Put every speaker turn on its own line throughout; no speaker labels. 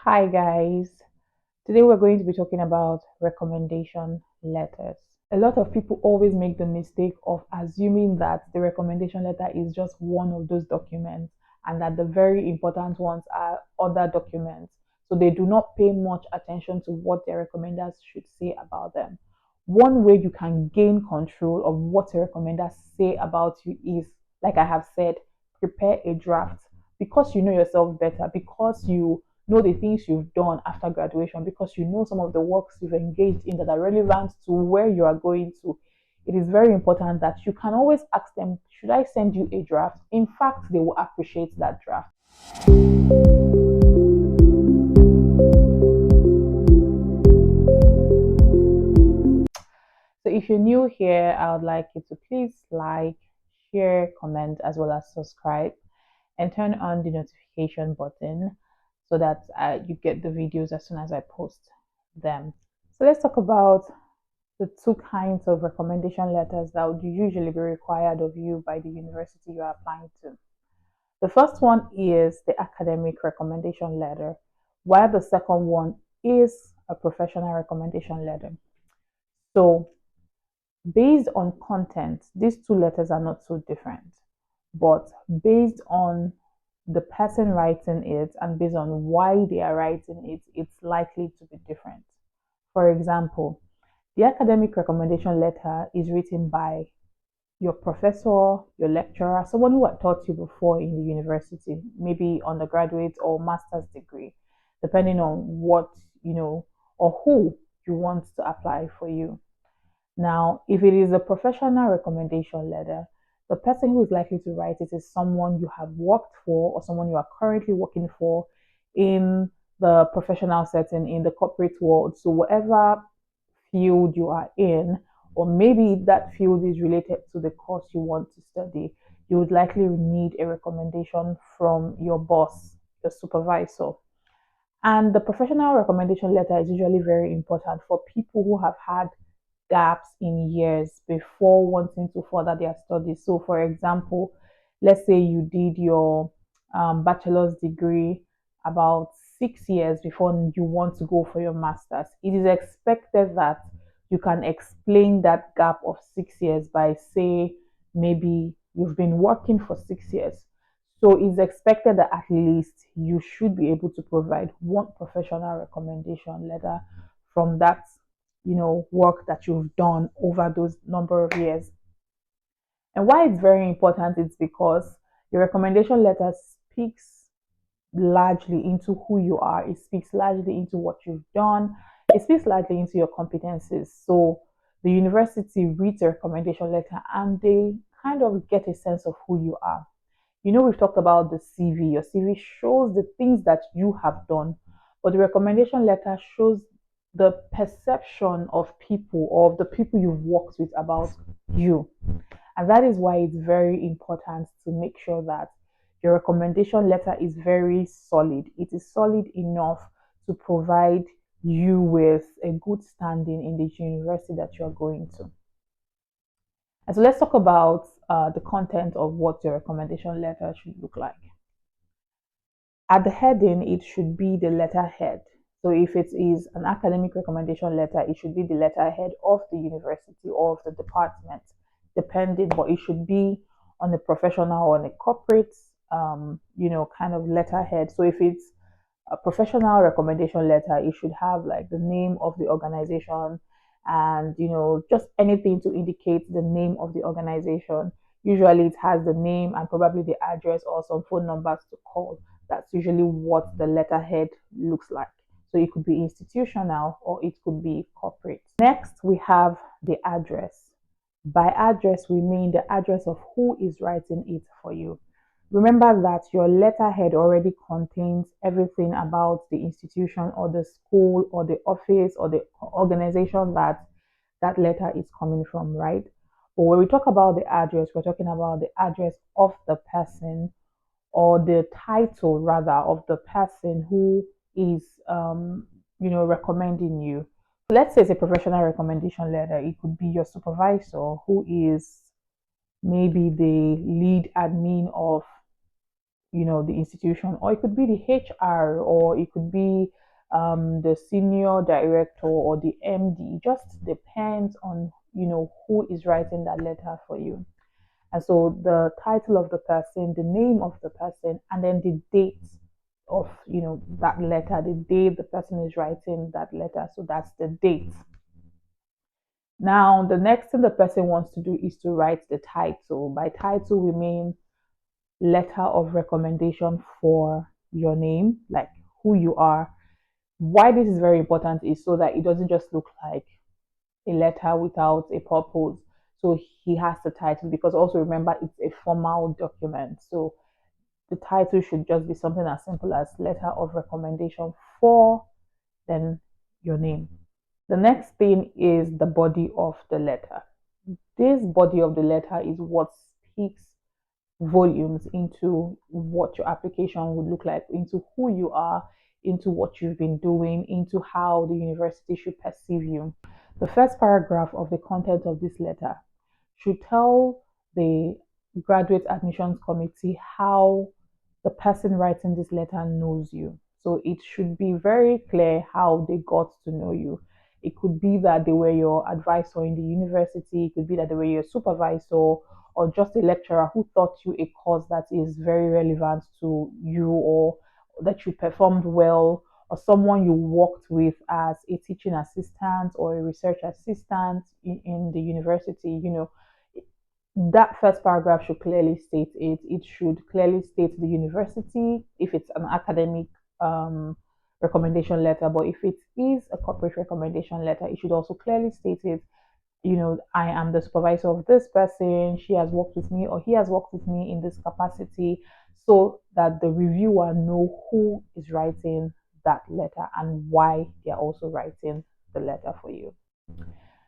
Hi guys, today we're going to be talking about recommendation letters. A lot of people always make the mistake of assuming that the recommendation letter is just one of those documents and that the very important ones are other documents. So they do not pay much attention to what their recommenders should say about them. One way you can gain control of what your recommenders say about you is, like I have said, prepare a draft because you know yourself better, because you know the things you've done after graduation, because you know some of the works you've engaged in that are relevant to where you are going to. It is very important that you can always ask them, should I send you a draft? In fact, they will appreciate that draft. So if you're new here, I would like you to please like, share, comment, as well as subscribe and turn on the notification button so that you get the videos as soon as I post them. So let's talk about the two kinds of recommendation letters that would usually be required of you by the university you are applying to. The first one is the academic recommendation letter, while the second one is a professional recommendation letter. So based on content, these two letters are not so different, but based on the person writing it and based on why they are writing it, it's likely to be different. For example, the academic recommendation letter is written by your professor, your lecturer, someone who had taught you before in the university, maybe undergraduate or master's degree, depending on what or who you want to apply for you. Now, if it is a professional recommendation letter, the person who is likely to write it is someone you have worked for or someone you are currently working for in the professional setting, in the corporate world. So, whatever field you are in, or maybe that field is related to the course you want to study, you would likely need a recommendation from your boss, your supervisor. And the professional recommendation letter is usually very important for people who have had gaps in years before wanting to further their studies. So, for example, let's say you did your bachelor's degree about 6 years before you want to go for your master's. It is expected that you can explain that gap of 6 years by, say, maybe you've been working for 6 years. So it's expected that at least you should be able to provide one professional recommendation letter from that work that you've done over those number of years. And why it's very important is because your recommendation letter speaks largely into who you are. It speaks largely into what you've done. It speaks largely into your competencies. So the university reads a recommendation letter and they kind of get a sense of who you are. We've talked about the CV. Your CV shows the things that you have done, but the recommendation letter shows the perception of people or of the people you've worked with about you. And that is why it's very important to make sure that your recommendation letter is very solid. It is solid enough to provide you with a good standing in the university that you're going to. And so let's talk about the content of what your recommendation letter should look like. At the heading, it should be the letterhead. So if it is an academic recommendation letter, it should be the letterhead of the university or of the department, depending, but it should be on a professional or on a corporate, kind of letterhead. So if it's a professional recommendation letter, it should have like the name of the organization and, just anything to indicate the name of the organization. Usually it has the name and probably the address or some phone numbers to call. That's usually what the letterhead looks like. So it could be institutional or it could be corporate. Next, we have the address. By address, we mean the address of who is writing it for you. Remember that your letterhead already contains everything about the institution or the school or the office or the organization that that letter is coming from, right? But when we talk about the address, we're talking about the address of the person or the title rather of the person who is recommending you. Let's say it's a professional recommendation letter. It could be your supervisor who is maybe the lead admin of the institution, or it could be the HR, or it could be the senior director or the MD. It just depends on who is writing that letter for you. And so the title of the person, the name of the person, and then the date of that letter, the day the person is writing that letter. So that's the date. Now, the next thing the person wants to do is to write the title. By title, we mean letter of recommendation for your name, like who you are. Why this is very important is so that it doesn't just look like a letter without a purpose. So he has the title, because also remember it's a formal document. So the title should just be something as simple as letter of recommendation for then your name. The next thing is the body of the letter. This body of the letter is what speaks volumes into what your application would look like, into who you are, into what you've been doing, into how the university should perceive you. The first paragraph of the content of this letter should tell the graduate admissions committee how the person writing this letter knows you. So it should be very clear how they got to know you. It could be that they were your advisor in the university, it could be that they were your supervisor, or just a lecturer who taught you a course that is very relevant to you, or that you performed well, or someone you worked with as a teaching assistant or a research assistant in the university. That first paragraph should clearly state it. It should clearly state the university if it's an academic recommendation letter, but if it is a corporate recommendation letter, it should also clearly state it. I am the supervisor of this person. She has worked with me, or he has worked with me in this capacity, so that the reviewer know who is writing that letter and why they're also writing the letter for you.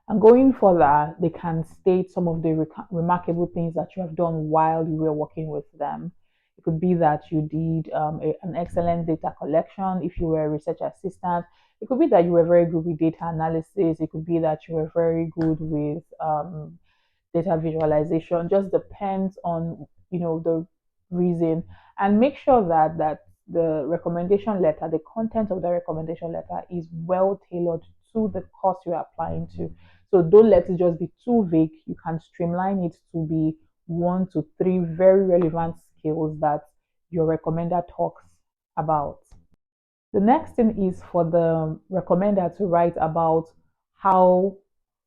And going further, they can state some of the remarkable things that you have done while you were working with them. It could be that you did an excellent data collection if you were a research assistant. It could be that you were very good with data analysis. It could be that you were very good with data visualization. Just depends on the reason. And make sure that the recommendation letter, the content of the recommendation letter, is well tailored to the course you're applying to. So don't let it just be too vague. You can streamline it to be 1 to 3 very relevant skills that your recommender talks about. The next thing is for the recommender to write about how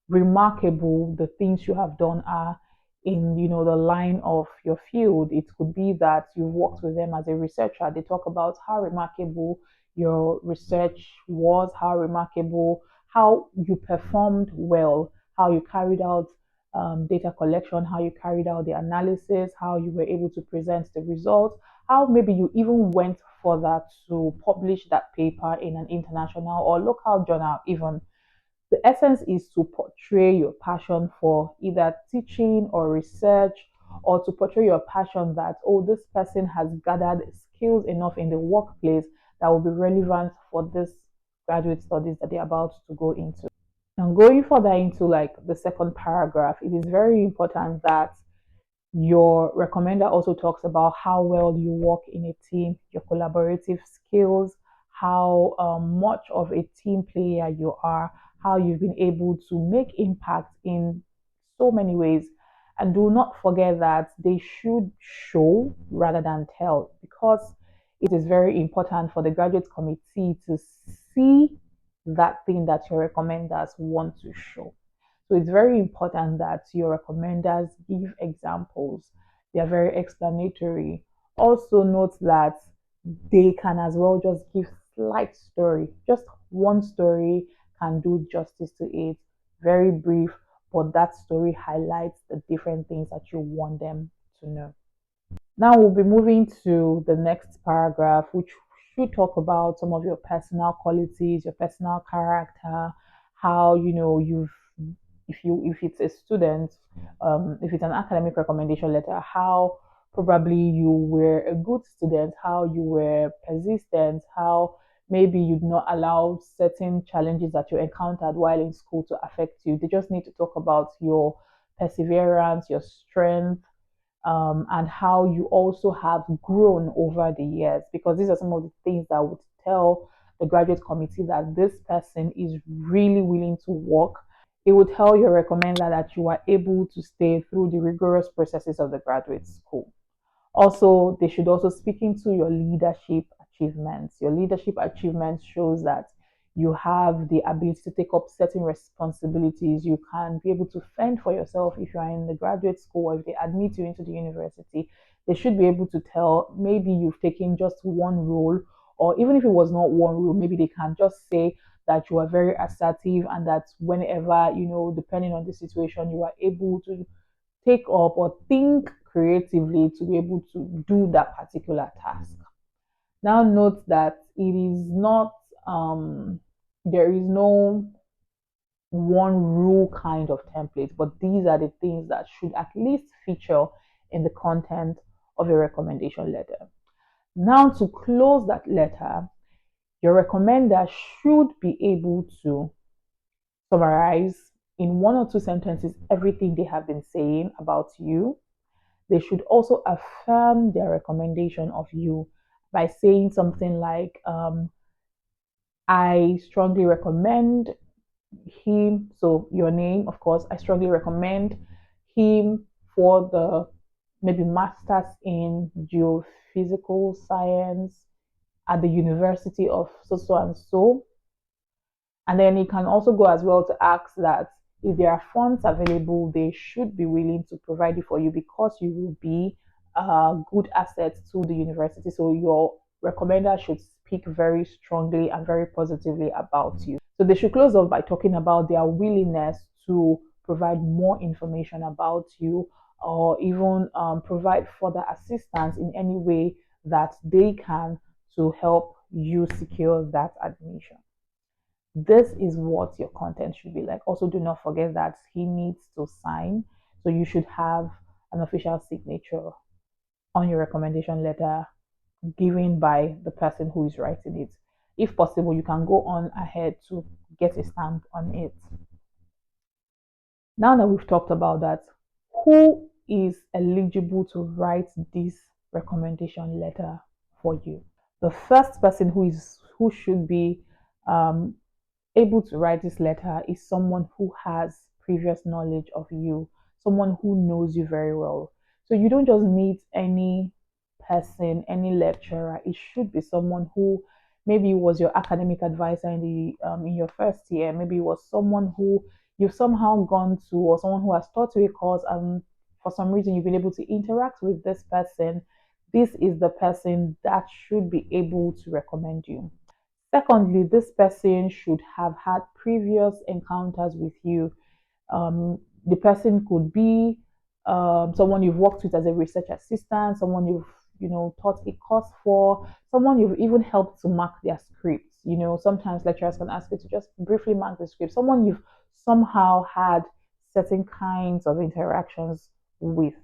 remarkable the things you have done are in the line of your field. It could be that you worked with them as a researcher. They talk about how remarkable your research was, how remarkable, how you performed well, how you carried out data collection, how you carried out the analysis, how you were able to present the results, how maybe you even went further to publish that paper in an international or local journal even. The essence is to portray your passion for either teaching or research, or to portray your passion that, oh, this person has gathered skills enough in the workplace that will be relevant for this graduate studies that they're about to go into. And going further into like the second paragraph, it is very important that your recommender also talks about how well you work in a team, your collaborative skills, how much of a team player you are, how you've been able to make impact in so many ways. And do not forget that they should show rather than tell, because it is very important for the graduate committee to see that thing that your recommenders want to show. So it's very important that your recommenders give examples. They are very explanatory. Also note that they can as well just give slight story. Just one story can do justice to it. Very brief, but that story highlights the different things that you want them to know. Now we'll be moving to the next paragraph, which should talk about some of your personal qualities, your personal character, how you've if it's a student, if it's an academic recommendation letter, how probably you were a good student, how you were persistent, how maybe you'd not allow certain challenges that you encountered while in school to affect you. They just need to talk about your perseverance, your strength, and how you also have grown over the years, because these are some of the things that would tell the graduate committee that this person is really willing to work. It would tell your recommender that you are able to stay through the rigorous processes of the graduate school. Also, they should also speak into your leadership achievements. Your leadership achievements shows that you have the ability to take up certain responsibilities. You can be able to fend for yourself if you are in the graduate school, or if they admit you into the university. They should be able to tell maybe you've taken just one role, or even if it was not one role, maybe they can just say that you are very assertive, and that whenever, depending on the situation, you are able to take up or think creatively to be able to do that particular task. Now, note that it is not, there is no one rule kind of template, but these are the things that should at least feature in the content of a recommendation letter. Now, to close that letter, your recommender should be able to summarize in one or two sentences everything they have been saying about you. They should also affirm their recommendation of you by saying something like, I strongly recommend him. So, your name, of course, I strongly recommend him for the maybe master's in geophysical science at the University of so so and so. And then you can also go as well to ask that if there are funds available, they should be willing to provide it for you, because you will be a good asset to the university. So your recommender should speak very strongly and very positively about you. So they should close off by talking about their willingness to provide more information about you, or even provide further assistance in any way that they can to help you secure that admission. This is what your content should be like. Also, do not forget that he needs to sign. So you should have an official signature on your recommendation letter given by the person who is writing it. If possible, you can go on ahead to get a stamp on it. Now that we've talked about that, who is eligible to write this recommendation letter for you? The first person who should be um, able to write this letter is someone who has previous knowledge of you, someone who knows you very well. So you don't just need any person, any lecturer. It should be someone who maybe was your academic advisor in your first year. Maybe it was someone who you've somehow gone to, or someone who has taught you a course, and for some reason you've been able to interact with this person. This is the person that should be able to recommend you. Secondly, this person should have had previous encounters with you. The person could be someone you've worked with as a research assistant, someone you've taught a course for, someone you've even helped to mark their scripts. Sometimes lecturers can ask you to just briefly mark the script. Someone you've somehow had certain kinds of interactions with.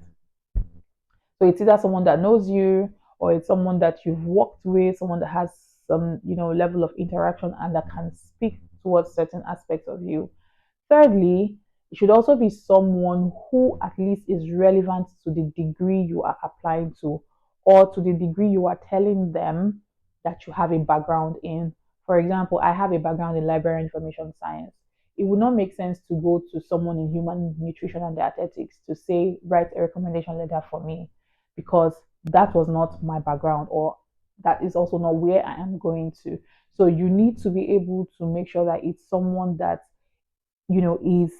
So it's either someone that knows you, or it's someone that you've worked with, someone that has some, level of interaction and that can speak towards certain aspects of you. Thirdly, it should also be someone who at least is relevant to the degree you are applying to, or to the degree you are telling them that you have a background in. For example, I have a background in library information science. It would not make sense to go to someone in human nutrition and dietetics to say, write a recommendation letter for me, because that was not my background, or that is also not where I am going to. So you need to be able to make sure that it's someone that is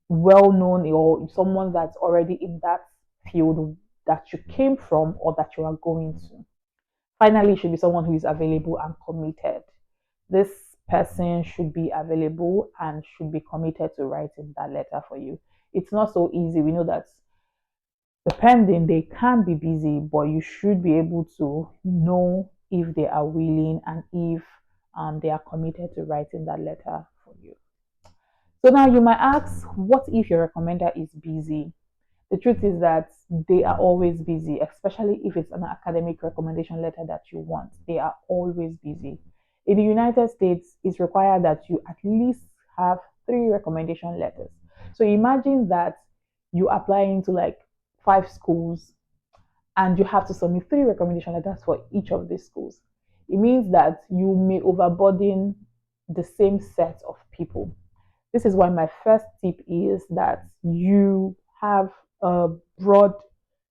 well known, or someone that's already in that field that you came from or that you are going to. Finally, it should be someone who is available and committed. This person should be available and should be committed to writing that letter for you. It's not so easy. We know that depending, they can be busy, but you should be able to know if they are willing and if they are committed to writing that letter for you. So now you might ask, what if your recommender is busy? The truth is that they are always busy, especially if it's an academic recommendation letter that you want. They are always busy. In the United States, it's required that you at least have 3 recommendation letters. So imagine that you apply into like 5 schools and you have to submit 3 recommendation letters for each of these schools, it means that you may overburden the same set of people. This is why my first tip is that you have a broad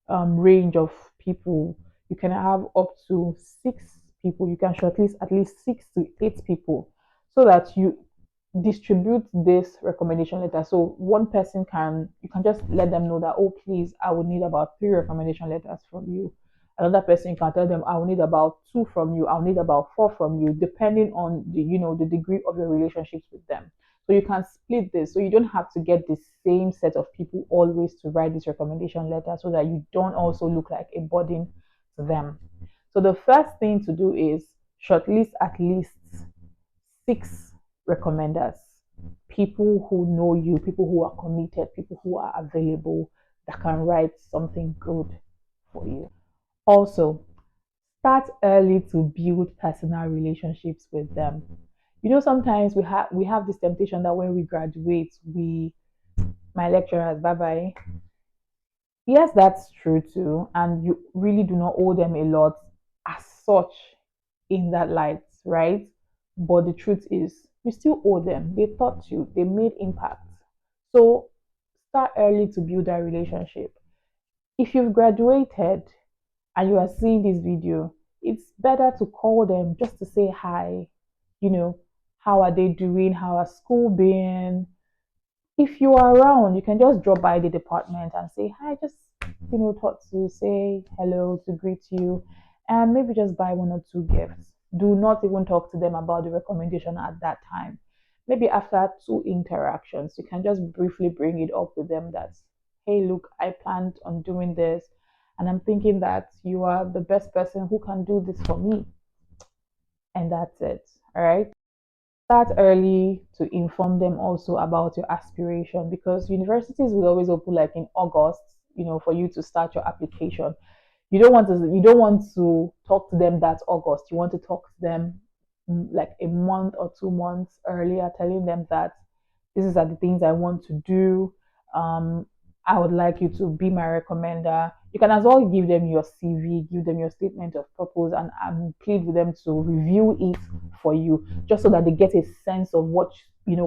range of people. You can have up to 6 people. You can shortlist at least 6 to 8 people so that you distribute this recommendation letter. So one person can, you can just let them know that, oh, please, I would need about 3 recommendation letters from you. Another person, you can tell them, I will need about 2 from you. I'll need about 4 from you, depending on the degree of your relationships with them. So you can split this. So you don't have to get the same set of people always to write this recommendation letter so that you don't also look like a burden to them. So the first thing to do is shortlist at least 6 recommenders, people who know you, people who are committed, people who are available, that can write something good for you. Also, start early to build personal relationships with them. Sometimes we have this temptation that when we graduate, we my lecturers, bye bye. Yes, that's true too, and you really do not owe them a lot as such in that light, right? But the truth is, you still owe them. They taught you, they made impact. So start early to build that relationship. If you've graduated and you are seeing this video, it's better to call them just to say hi. You know, how are they doing? How has school been? If you are around, you can just drop by the department and say hi, just talk to say hello, to greet you, and maybe just buy 1 or 2 gifts. Do not even talk to them about the recommendation at that time. Maybe after 2 interactions, you can just briefly bring it up with them that, hey, look, I planned on doing this, and I'm thinking that you are the best person who can do this for me. And that's it. All right. Start early to inform them also about your aspiration, because universities will always open like in August, for you to start your application. You don't want to talk to them that August. You want to talk to them like a month or 2 months earlier, telling them that these are the things I want to do. Um, I would like you to be my recommender. You can as well give them your CV, give them your statement of purpose, and plead with them to review it for you, just so that they get a sense of what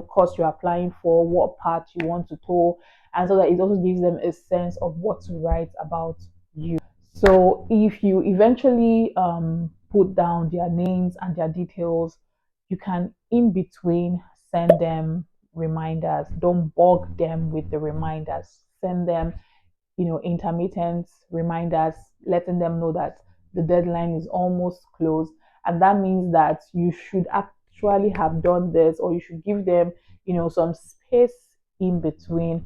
course you're applying for, what part you want to tow, and so that it also gives them a sense of what to write about you. So if you eventually put down their names and their details, you can in between send them reminders. Don't bug them with the reminders. Send them, intermittent reminders, letting them know that the deadline is almost close. And that means that you should actually have done this, or you should give them, some space in between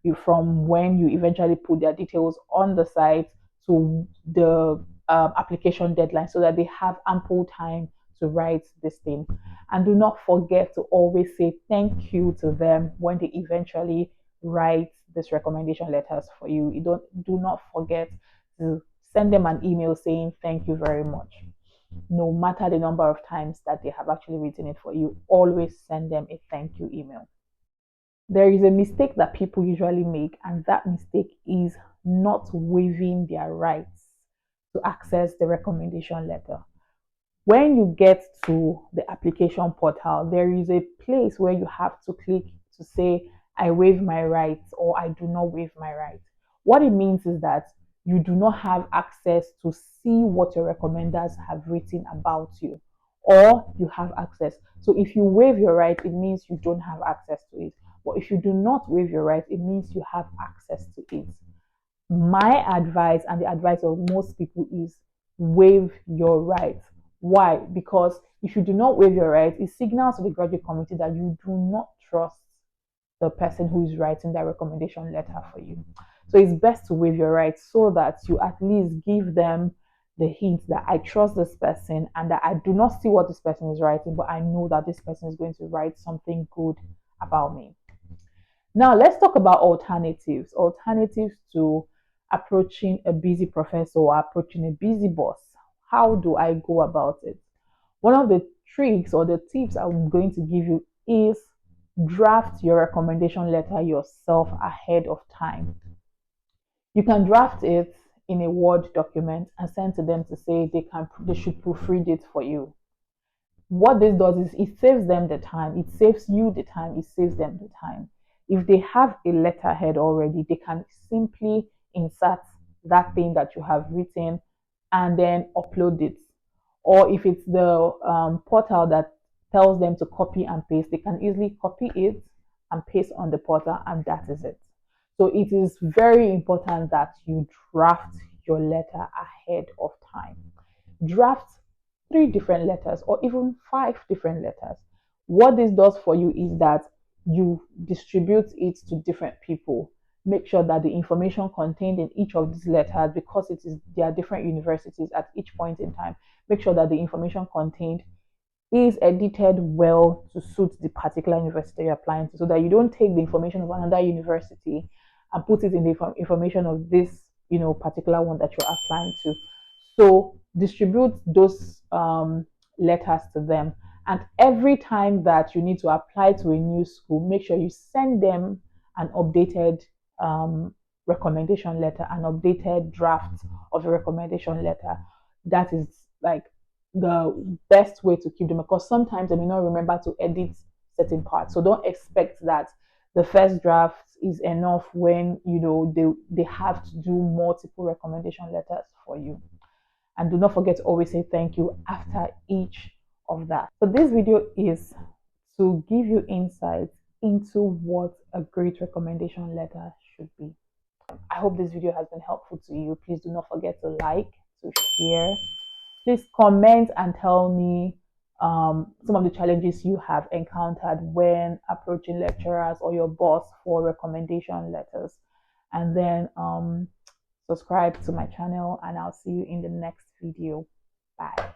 you from when you eventually put their details on the site to the application deadline, so that they have ample time to write this thing. And do not forget to always say thank you to them when they eventually write this recommendation letters for you. Do not forget to send them an email saying thank you very much. No matter the number of times that they have actually written it for you, always send them a thank you email. There is a mistake that people usually make, and that mistake is not waiving their rights to access the recommendation letter. When you get to the application portal, there is a place where you have to click to say, I waive my rights, or I do not waive my rights. What it means is that you do not have access to see what your recommenders have written about you, or you have access. So if you waive your right, it means you don't have access to it. But if you do not waive your right, it means you have access to it. My advice, and the advice of most people, is waive your rights. Why? Because if you do not waive your rights, it signals to the graduate committee that you do not trust the person who is writing that recommendation letter for you. So it's best to waive your rights so that you at least give them the hint that I trust this person, and that I do not see what this person is writing, but I know that this person is going to write something good about me. Now, let's talk about alternatives. Alternatives to approaching a busy professor or approaching a busy boss. How do I go about it? One of the tricks or the tips I'm going to give you is draft your recommendation letter yourself ahead of time. You can draft it in a Word document and send to them to say they should proofread it for you. What this does is it saves them the time, it saves you the time, it saves them the time. If they have a letterhead already, they can simply insert that thing that you have written and then upload it. Or if it's the portal that tells them to copy and paste, they can easily copy it and paste on the portal, and that is it. So it is very important that you draft your letter ahead of time. Draft 3 different letters or even 5 different letters. What this does for you is that you distribute it to different people. Make sure that the information contained in each of these letters, because there are different universities at each point in time, make sure that the information contained is edited well to suit the particular university you're applying to, so that you don't take the information of another university and put it in the information of this, particular one that you're applying to. So distribute those letters to them. And every time that you need to apply to a new school, make sure you send them an updated recommendation letter, an updated draft of a recommendation letter. That is like the best way to keep them, because sometimes they may not remember to edit certain parts. So don't expect that the first draft is enough when they have to do multiple recommendation letters for you. And do not forget to always say thank you after each of that. So this video is to give you insights into what a great recommendation letter should be. I hope this video has been helpful to you. Please do not forget to like, to share. Please comment and tell me some of the challenges you have encountered when approaching lecturers or your boss for recommendation letters. And then subscribe to my channel, and I'll see you in the next video. Bye.